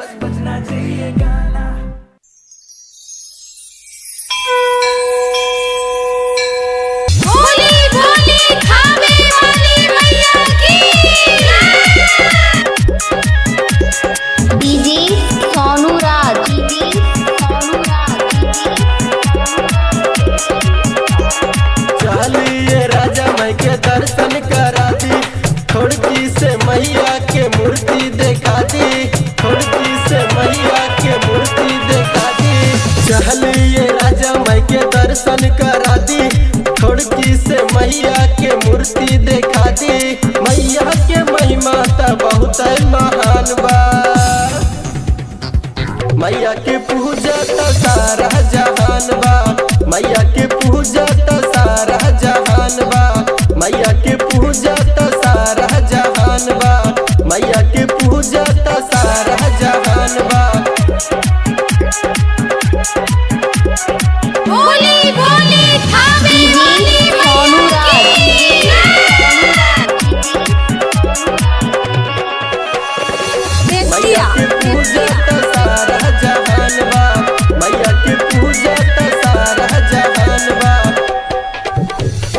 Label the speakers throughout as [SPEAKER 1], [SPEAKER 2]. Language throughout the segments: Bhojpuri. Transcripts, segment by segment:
[SPEAKER 1] बस बजना चाहिए गाना।
[SPEAKER 2] भोली भोली खावे वाली मैया की डीजे सोनू राज
[SPEAKER 3] चलिए राजा माई के दर्शन करा दी, खिड़की से मैया के मूर्ति देखा दी, खिड़की से मैया के मूर्ति देखा दी। चलिए राजा माई के दर्शन करा दी, खिड़की से मैया के मूर्ति देखा दी। मैया के महिमा तो बहुत महान बा, मैया के पूजा तो सारा जहान बा, मैया के पूजा तो सारा जहान बा, मैया के पूजा तो सारा जहान बा, मैया के पूजा तो सारा जहान बा।
[SPEAKER 2] भोली भोली खावे वाली मैया की
[SPEAKER 3] मैया के पूजा तो सारा जहान बा, मैया के पूजा तो सारा जहान बा।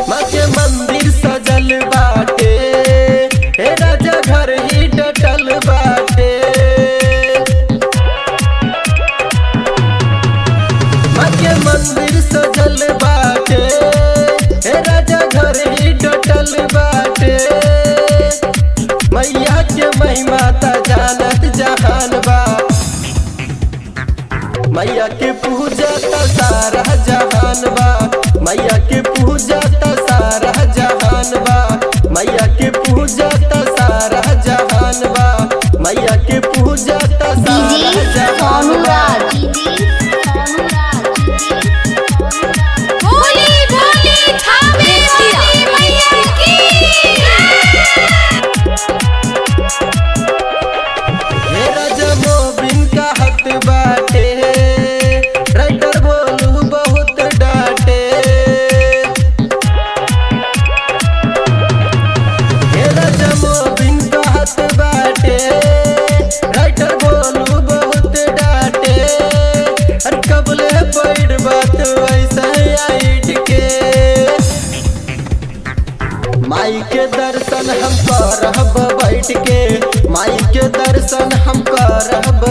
[SPEAKER 3] माँ के मंदिर सजल बाटे, हे राजा घर ही डटल बाटे। माँ के मंदिर सजल बाटे, हे राजा घर ही डटल बाटे। मैया के महिमा ता जानत जहान बा, मैया के पूजा ता सारा जहान बा, मैया के पूजा ता सारा जहान बा, मैया के पूजा ता सारा जहान बा, मैया के पूजा ता सारा जहान बा।
[SPEAKER 2] भोली भोली खावे वाली मैया की
[SPEAKER 3] हे राजा मोबिन का हक बाटे, राइटर बोलू बहुत डांटे। हे राजा मोबिन का हक बाटे, राइटर बोलू बहुत डांटे। अरे कबले पैर बात ऐसा आइट के, माई के दर्शन हम करब बैठ के, माई के दर्शन हम करब